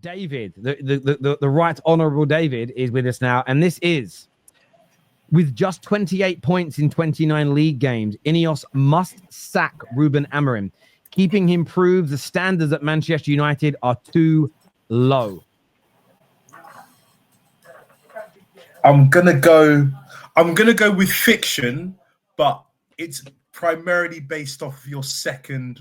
David, the right honourable David, is with us now, and this is with just 28 points in 29 league games. Ineos must sack Ruben Amorim. Keeping him proves the standards at Manchester United are too low. I'm gonna go with fiction, but it's primarily based off of your second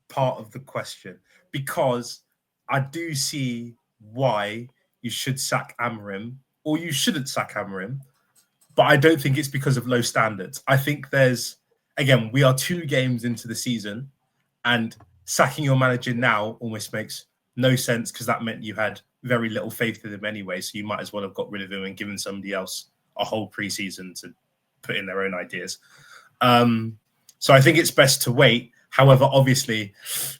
part of the question, because I do see why you should sack Amorim or you shouldn't sack Amorim, but I don't think it's because of low standards. I think we are 2 games into the season, and sacking your manager now almost makes no sense, because that meant you had very little faith in him anyway, so you might as well have got rid of him and given somebody else a whole preseason to put in their own ideas. So I think it's best to wait. However, obviously,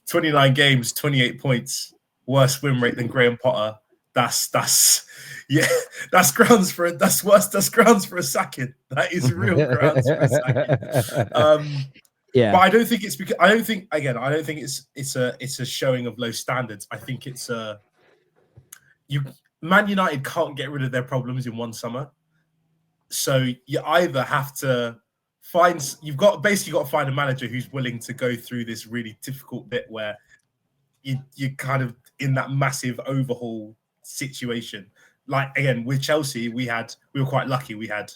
29 games, 28 points, worse win rate than Graham Potter. That's grounds for it. That's grounds for a sacking. That is real grounds for a sacking. Yeah, but I don't think it's because I don't think it's a showing of low standards. I think it's Man United can't get rid of their problems in one summer, so you either have to you've got to find a manager who's willing to go through this really difficult bit where you're kind of in that massive overhaul situation. Like, again, with Chelsea, we were quite lucky. We had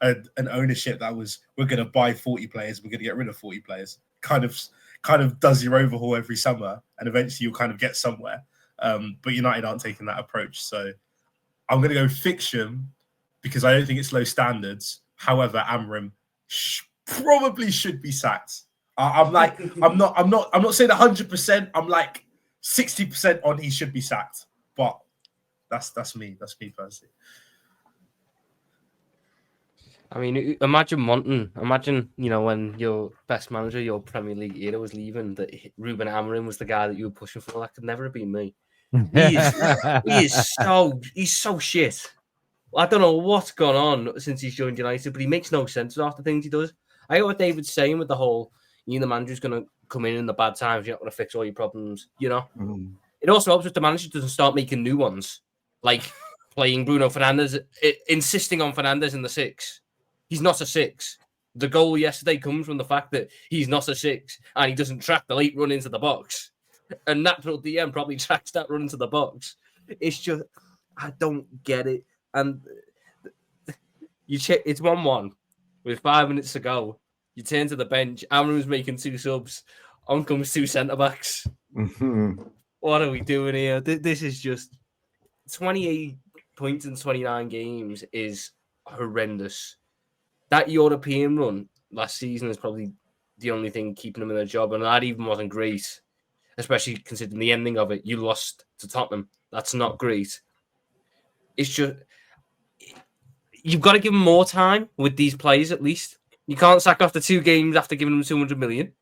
an ownership that was, we're going to buy 40 players, we're going to get rid of 40 players. Kind of does your overhaul every summer, and eventually you'll kind of get somewhere. But United aren't taking that approach. So I'm going to go fiction, because I don't think it's low standards. However, Amorim probably should be sacked. I'm not saying 100%. I'm like 60% on he should be sacked. But that's me. That's me personally. I mean, imagine, when your best manager, your Premier League era was leaving, that Ruben Amorim was the guy that you were pushing for. That could never have been me. He's so shit. I don't know what's gone on since he's joined United, but he makes no sense with half the things he does. I get what David's saying with the whole, the manager's going to come in the bad times, you're not going to fix all your problems, It also helps if the manager doesn't start making new ones, like playing Bruno Fernandes, insisting on Fernandes in the 6. He's not a 6. The goal yesterday comes from the fact that he's not a 6 and he doesn't track the late run into the box. And Natural DM probably tracks that run into the box. It's just, I don't get it. And you check, it's 1-1 with 5 minutes to go. You turn to the bench. Amorim's making 2 subs. On comes 2 centre backs. Mm-hmm. What are we doing here? This is just 28 points in 29 games is horrendous. That European run last season is probably the only thing keeping him in a job, and that even wasn't great, especially considering the ending of it. You lost to Tottenham. That's not great. It's just, you've got to give him more time with these players at least. You can't sack after 2 games after giving them 200 million.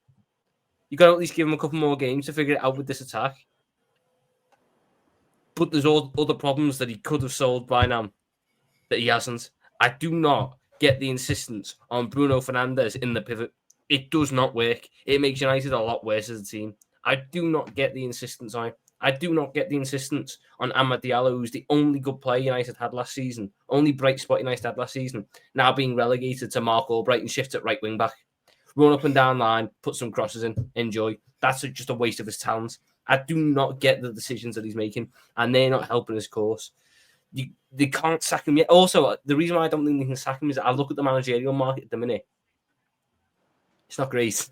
You've got to at least give him a couple more games to figure it out with this attack. But there's all other problems that he could have solved by now that he hasn't. I do not get the insistence on Bruno Fernandes in the pivot. It does not work. It makes United a lot worse as a team. I do not get the insistence on it. I do not get the insistence on Amad Diallo, who's the only good player United had last season, only bright spot United had last season, now being relegated to Mark Albright and shift at right wing back. Run up and down line, put some crosses in, enjoy. That's just a waste of his talent. I do not get the decisions that he's making, and they're not helping his course. They can't sack him yet. Also, the reason why I don't think they can sack him is I look at the managerial market at the minute. It's not great.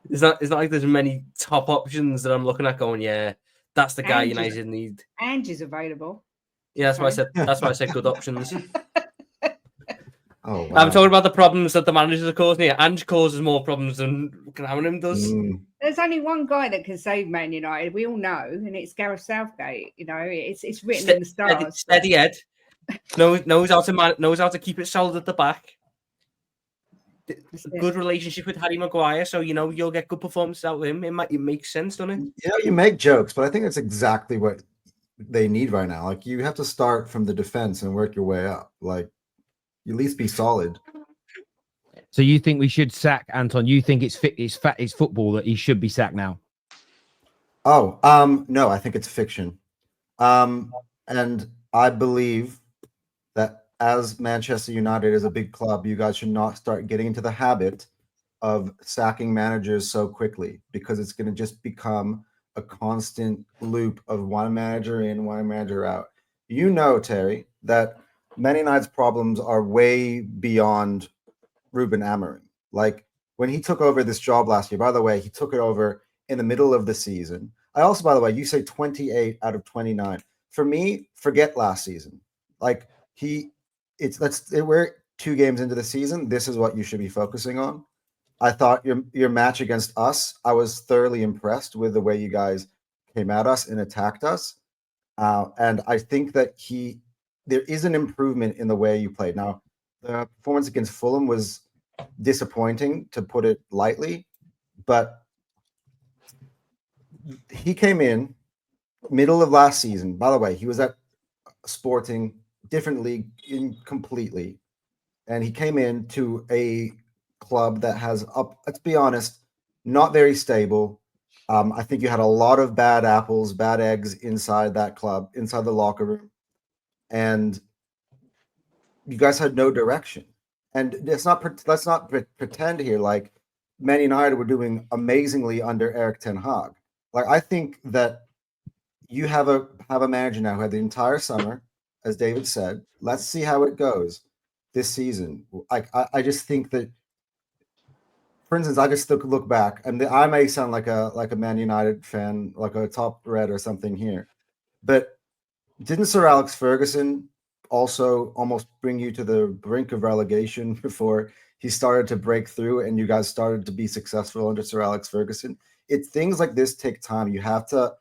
It's not like there's many top options that I'm looking at going, yeah, that's the guy United need. Ange's available. Yeah, that's why I said good options. Oh, wow. I'm talking about the problems that the managers are causing here. Ange causes more problems than Amorim does. There's only one guy that can save Man United. We all know, and it's Gareth Southgate. It's written in the stars. Steady Ed knows how to keep it solid at the back. Good relationship with Harry Maguire, so you'll get good performances out of him. It makes sense, doesn't it? You make jokes, but I think that's exactly what they need right now. Like, you have to start from the defense and work your way up. Like, you at least be solid. So you think we should sack Anton? You think it's football that he should be sacked now? Oh, no, I think it's fiction. And I believe that as Manchester United is a big club, you guys should not start getting into the habit of sacking managers so quickly, because it's going to just become a constant loop of one manager in, one manager out. You know, Terry, that Man United's problems are way beyond Ruben Amorim. Like when he took over this job last year, by the way, he took it over in the middle of the season. I also, by the way, you say 28 out of 29. For me, forget last season. Like we're 2 games into the season. This is what you should be focusing on. I thought your match against us, I was thoroughly impressed with the way you guys came at us and attacked us. And I think that there is an improvement in the way you played. Now, the performance against Fulham was disappointing, to put it lightly, but he came in middle of last season. By the way, he was at Sporting, different league completely, and he came in to a club that has let's be honest, not very stable. I think you had a lot of bad apples, bad eggs inside that club, inside the locker room, and you guys had no direction. And let's not pretend here like Man United were doing amazingly under Eric Ten Hag. Like I think that you have a manager now who had the entire summer, as David said. Let's see how it goes this season. I just think that, for instance, I just look back, and I may sound like a Man United fan, like a top red or something here, but didn't Sir Alex Ferguson also almost bring you to the brink of relegation before he started to break through and you guys started to be successful under Sir Alex Ferguson? Things like this take time. You have to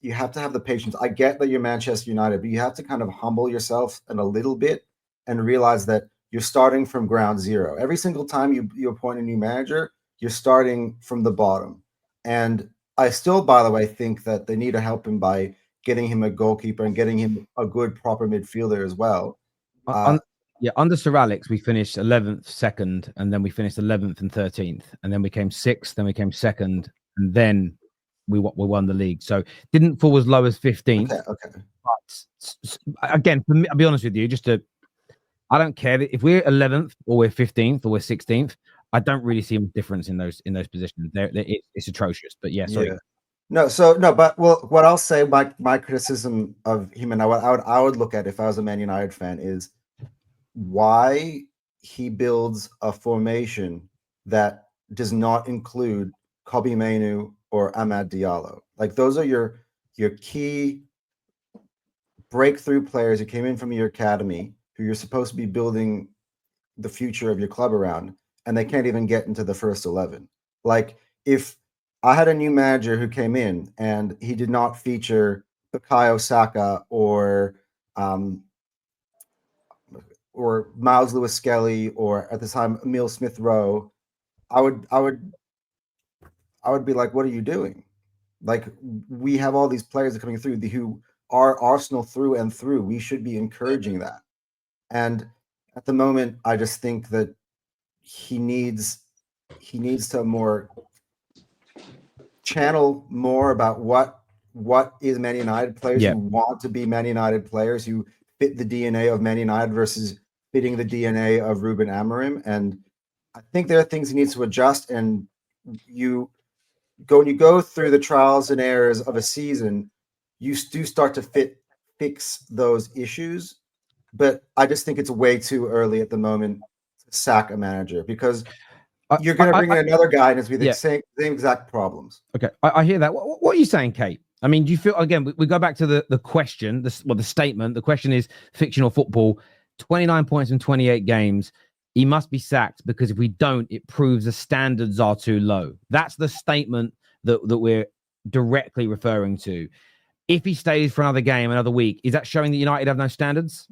have the patience. I get that you're Manchester United, but you have to kind of humble yourself a little bit and realize that you're starting from ground zero. Every single time you appoint a new manager, you're starting from the bottom. And I still, by the way, think that they need to help him by getting him a goalkeeper and getting him a good, proper midfielder as well. Under Sir Alex, we finished 11th, 2nd, and then we finished 11th and 13th, and then we came 6th, then we came 2nd, and then we won the league. So didn't fall as low as 15th. Okay. But again, for me, I'll be honest with you, I don't care if we're 11th or we're 15th or we're 16th. I don't really see a difference in those positions. It's atrocious. But yeah, sorry. Yeah. But what I'll say, my criticism of him, and I would look at if I was a Man United fan, is why he builds a formation that does not include Kobbie Mainoo or Amad Diallo. Like those are your key breakthrough players who came in from your academy, who you're supposed to be building the future of your club around, and they can't even get into the first 11. Like if I had a new manager who came in and he did not feature Bukayo Saka or Miles Lewis-Skelly or at the time Emile Smith-Rowe, I would be like, what are you doing? Like we have all these players coming through who are Arsenal through and through. We should be encouraging that. And at the moment, I just think that he needs to more channel more about what is Man United players who want to be Man United players, who fit the DNA of Man United versus fitting the DNA of Ruben Amorim. And I think there are things he needs to adjust. And when you go through the trials and errors of a season, you do start to fix those issues. But I just think it's way too early at the moment to sack a manager, because you're going to bring in another guy and it's be the same exact problems. Okay, I hear that. What are you saying, Kate? I mean, do you feel, again, we go back to the question, the statement. The question is fictional football, 29 points in 28 games. He must be sacked because if we don't, it proves the standards are too low. That's the statement that we're directly referring to. If he stays for another game, another week, is that showing that United have no standards?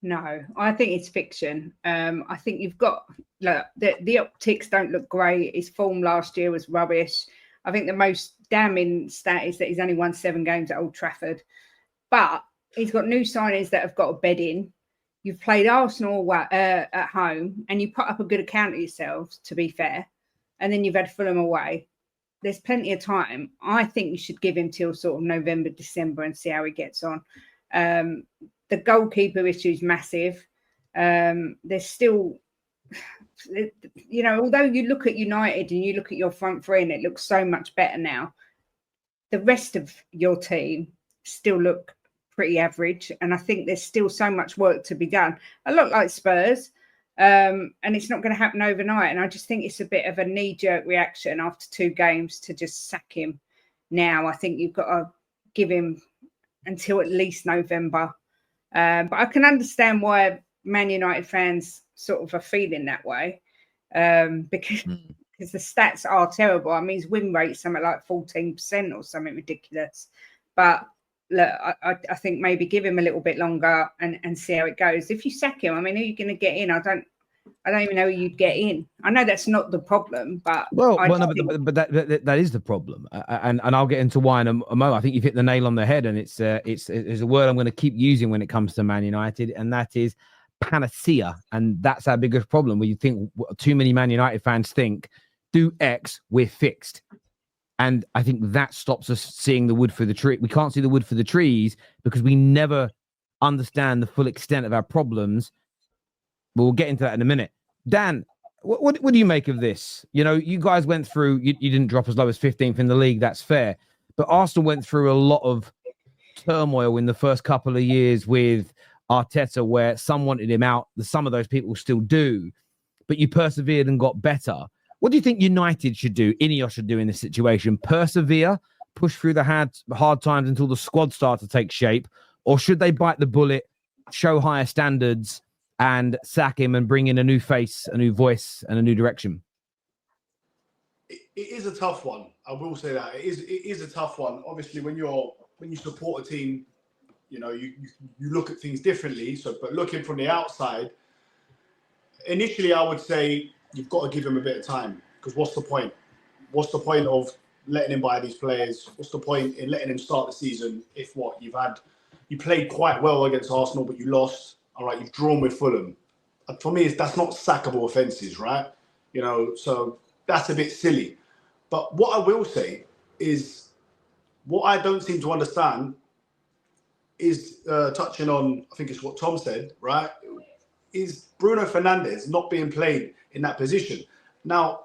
No, I think it's fiction. I think you've got the optics don't look great. His form last year was rubbish. I think the most damning stat is that he's only won 7 games at Old Trafford. But he's got new signings that have got a bed in. You've played Arsenal at home and you put up a good account of yourselves, to be fair. And then you've had Fulham away. there's plenty of time. I think you should give him till sort of November, December and see how he gets on. The goalkeeper issue is massive. There's still, you know, although you look at United and you look at your front three and it looks so much better now, the rest of your team still look pretty average. And I think there's still so much work to be done. A lot like Spurs. And it's not going to happen overnight. And I just think it's a bit of a knee-jerk reaction after 2 games to just sack him now. I think you've got to give him until at least November. But I can understand why Man United fans sort of are feeling that way, because the stats are terrible. I mean, his win rate something like 14% or something ridiculous. But look, I think maybe give him a little bit longer and see how it goes. If you sack him, I mean, who are you going to get in? I don't even know who you'd get in. I know that's not the problem, but but that is the problem, and I'll get into why in a moment. I think you've hit the nail on the head, and it's a word I'm going to keep using when it comes to Man United, and that is panacea, and that's our biggest problem. Where you think too many Man United fans think, do X, we're fixed. And I think that stops us seeing the wood for the tree. We can't see the wood for the trees because we never understand the full extent of our problems. But we'll get into that in a minute. Dan, what do you make of this? You know, you guys went through, you didn't drop as low as 15th in the league. That's fair. But Arsenal went through a lot of turmoil in the first couple of years with Arteta, where some wanted him out. Some of those people still do. But you persevered and got better. What do you think United should do, Ineos should do in this situation? Persevere, push through the hard times until the squad starts to take shape? Or should they bite the bullet, show higher standards, and sack him and bring in a new face, a new voice, and a new direction? It is a tough one. I will say that. It is a tough one. Obviously, when you support a team, you know, you look at things differently. But looking from the outside, initially I would say you've got to give him a bit of time, because what's the point? What's the point of letting him buy these players? What's the point in letting him start the season if you played quite well against Arsenal, but you lost? All right, you've drawn with Fulham. For me, that's not sackable offences, right? You know, so that's a bit silly. But what I will say is, what I don't seem to understand is touching on, I think it's what Tom said, right? Is Bruno Fernandes not being played in that position. Now,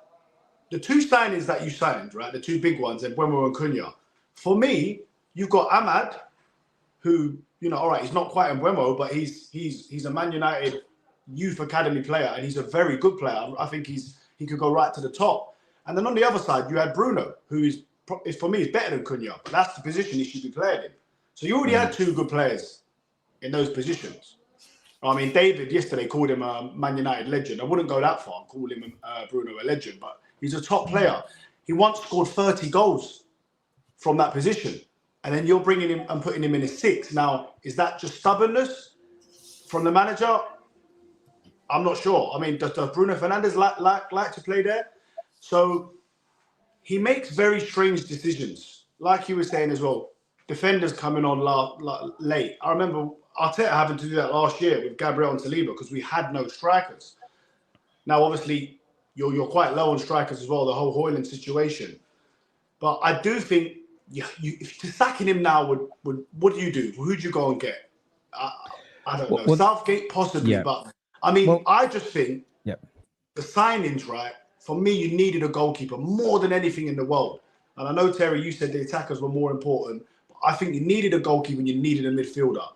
the 2 signings that you signed, right, the 2 big ones, Mbeumo and Cunha, for me, you've got Ahmad, who, you know, all right, he's not quite Mbeumo, but he's a Man United youth academy player, and he's a very good player. I think he could go right to the top. And then on the other side, you had Bruno, who is for me is better than Cunha, but that's the position he should be playing in. So you already had 2 good players in those positions. I mean, David yesterday called him a Man United legend. I wouldn't go that far and call him Bruno a legend, but he's a top player. He once scored 30 goals from that position. And then you're bringing him and putting him in a 6. Now, is that just stubbornness from the manager? I'm not sure. I mean, does Bruno Fernandes like to play there? So he makes very strange decisions. Like you were saying as well, defenders coming on late. I remember Arteta having to do that last year with Gabriel and Saliba because we had no strikers. Now, obviously, you're quite low on strikers as well, the whole Højlund situation. But I do think if sacking him now would what do you do? Who do you go and get? I don't know. Southgate possibly, but I mean, I just think the signings, right? For me, you needed a goalkeeper more than anything in the world. And I know, Terry, you said the attackers were more important. But I think you needed a goalkeeper and you needed a midfielder.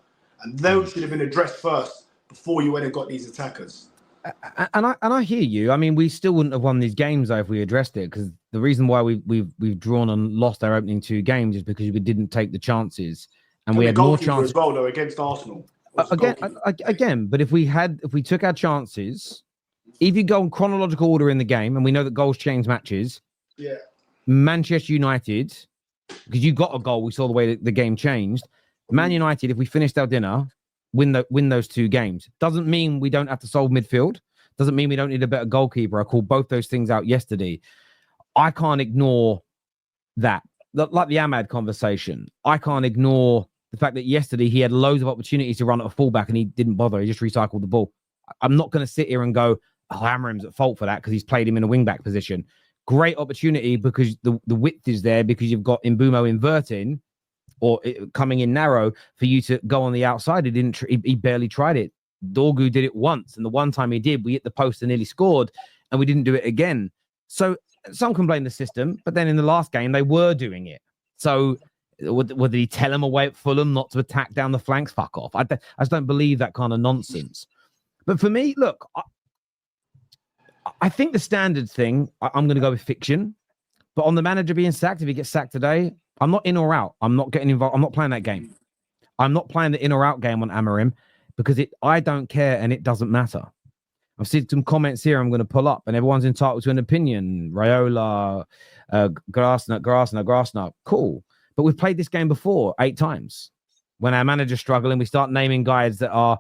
And those should have been addressed first before you went and got these attackers. And I hear you. I mean, we still wouldn't have won these games though if we addressed it, because the reason why we've drawn and lost our opening 2 games is because we didn't take the chances, and we had more chances as well though against Arsenal. Again, but if we took our chances, if you go in chronological order in the game, and we know that goals change matches. Yeah. Manchester United, because you got a goal, we saw the way that the game changed. Man United, if we finished our dinner, win those 2 games. Doesn't mean we don't have to solve midfield. Doesn't mean we don't need a better goalkeeper. I called both those things out yesterday. I can't ignore that. Like the Ahmad conversation, I can't ignore the fact that yesterday he had loads of opportunities to run at a fullback and he didn't bother. He just recycled the ball. I'm not going to sit here and go, oh, Amorim's at fault for that because he's played him in a wing-back position. great opportunity because the width is there, because you've got Mbumo inverting or coming in narrow for you to go on the outside. He barely tried it. Dorgu did it once, and the one time he did, we hit the post and nearly scored, and we didn't do it again. So some can blame the system, but then in the last game they were doing it. So did he tell him away at Fulham not to attack down the flanks? Fuck off. I just don't believe that kind of nonsense. But for me, look, I think the standard thing, I'm going to go with fiction. But on the manager being sacked, if he gets sacked today, I'm not in or out. I'm not getting involved. I'm not playing that game. I'm not playing the in or out game on Amorim because I don't care and it doesn't matter. I've seen some comments here I'm going to pull up, and everyone's entitled to an opinion. Raiola, Grassnut. Cool. But we've played this game before 8 times. When our manager's struggling, we start naming guys that are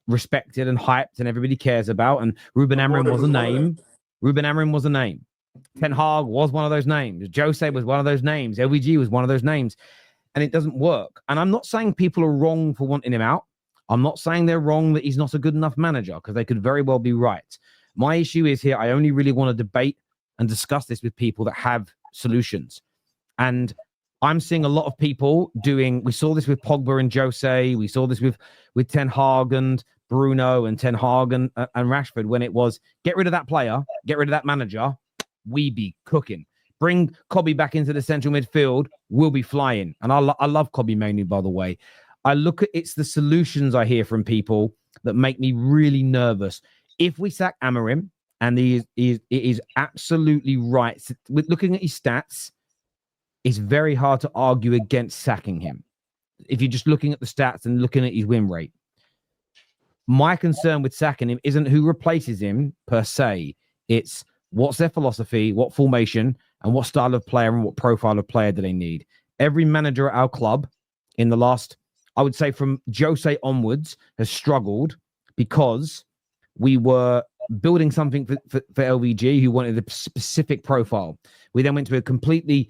respected and hyped and everybody cares about. And Ruben Amorim was a name. Ruben Amorim was a name. Ten Hag was one of those names. Jose was one of those names. LVG was one of those names. And it doesn't work. And I'm not saying people are wrong for wanting him out. I'm not saying they're wrong that he's not a good enough manager, because they could very well be right. My issue is here, I only really want to debate and discuss this with people that have solutions. And I'm seeing a lot of people we saw this with Pogba and Jose. We saw this with Ten Hag and Bruno and Ten Hag and Rashford, when it was, get rid of that player, get rid of that manager, we be cooking. Bring Kobe back into the central midfield, we'll be flying. And I love Kobe mainly, by the way. I look at it's the solutions I hear from people that make me really nervous. If we sack Amorim, and it is absolutely right, with looking at his stats, it's very hard to argue against sacking him. If you're just looking at the stats and looking at his win rate. My concern with sacking him isn't who replaces him per se. It's what's their philosophy, what formation, and what style of player and what profile of player do they need. Every manager at our club in the last, I would say from Jose onwards, has struggled because we were building something for LVG who wanted a specific profile. We then went to a completely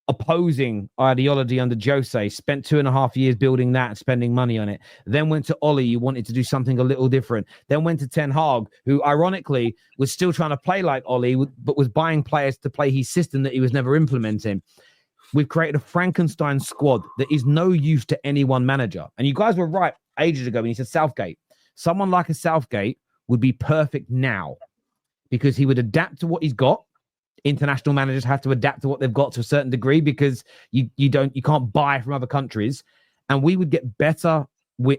opposing ideology under Jose, spent 2.5 years building that and spending money on it. Then went to Ollie, who wanted to do something a little different. Then went to Ten Hag, who ironically was still trying to play like Ollie, but was buying players to play his system that he was never implementing. We've created a Frankenstein squad that is no use to any one manager. And you guys were right ages ago when you said Southgate. Someone like a Southgate would be perfect now because he would adapt to what he's got. International managers have to adapt to what they've got to a certain degree because you can't buy from other countries, and we would get better. We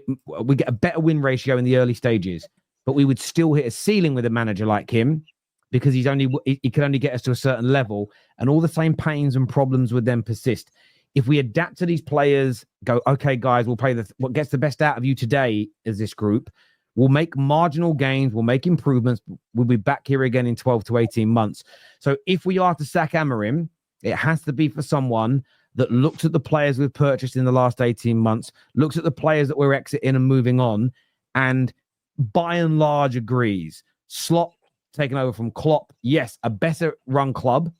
get a better win ratio in the early stages, but we would still hit a ceiling with a manager like him because he can only get us to a certain level, and all the same pains and problems would then persist. If we adapt to these players, go, okay, guys, we'll play what gets the best out of you today as this group. We'll make marginal gains. We'll make improvements. We'll be back here again in 12 to 18 months. So if we are to sack Amorim, it has to be for someone that looks at the players we've purchased in the last 18 months, looks at the players that we're exiting and moving on, and by and large agrees. Slot taken over from Klopp. Yes, a better run club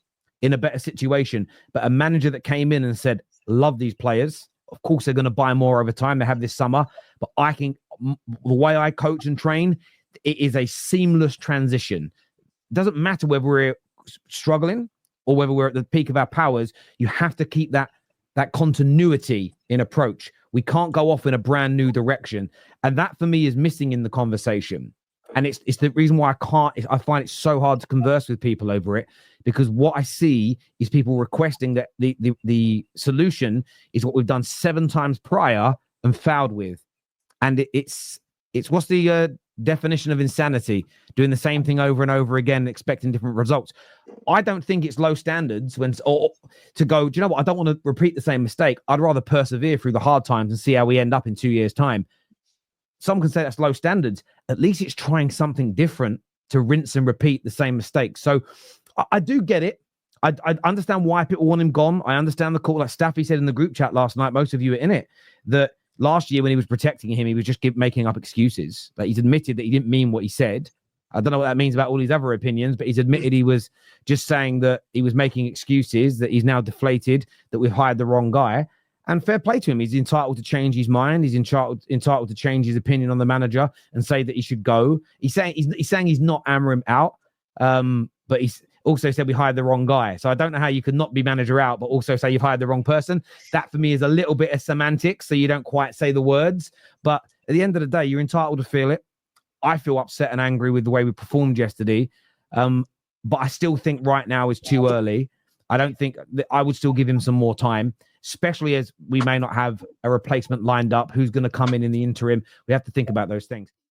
in a better situation, but a manager that came in and said, love these players. Of course, they're going to buy more over time. They have this summer, but the way I coach and train, it is a seamless transition. It doesn't matter whether we're struggling or whether we're at the peak of our powers. You have to keep that continuity in approach. We can't go off in a brand new direction. And that for me is missing in the conversation. And it's the reason why I find it so hard to converse with people over it, because what I see is people requesting that the solution is what we've done 7 times prior and failed with. And it's what's the definition of insanity? Doing the same thing over and over again, expecting different results. I don't think it's low standards or to go, do you know what? I don't want to repeat the same mistake. I'd rather persevere through the hard times and see how we end up in 2 years' time. Some can say that's low standards. At least it's trying something different to rinse and repeat the same mistakes. So I do get it. I understand why people want him gone. I understand the call. Like Staffy said in the group chat last night, most of you were in it, that last year when he was protecting him, he was just making up excuses. Like he's admitted that he didn't mean what he said. I don't know what that means about all his other opinions, but he's admitted he was just saying that he was making excuses, that he's now deflated, that we've hired the wrong guy. And fair play to him. He's entitled to change his mind. He's entitled to change his opinion on the manager and say that he should go. He's saying he's not Amorim out. But also said we hired the wrong guy. So I don't know how you could not be manager out, but also say you've hired the wrong person. That for me is a little bit of semantics, so you don't quite say the words. But at the end of the day, you're entitled to feel it. I feel upset and angry with the way we performed yesterday. But I still think right now is too early. I don't think I would still give him some more time, especially as we may not have a replacement lined up who's going to come in the interim. We have to think about those things.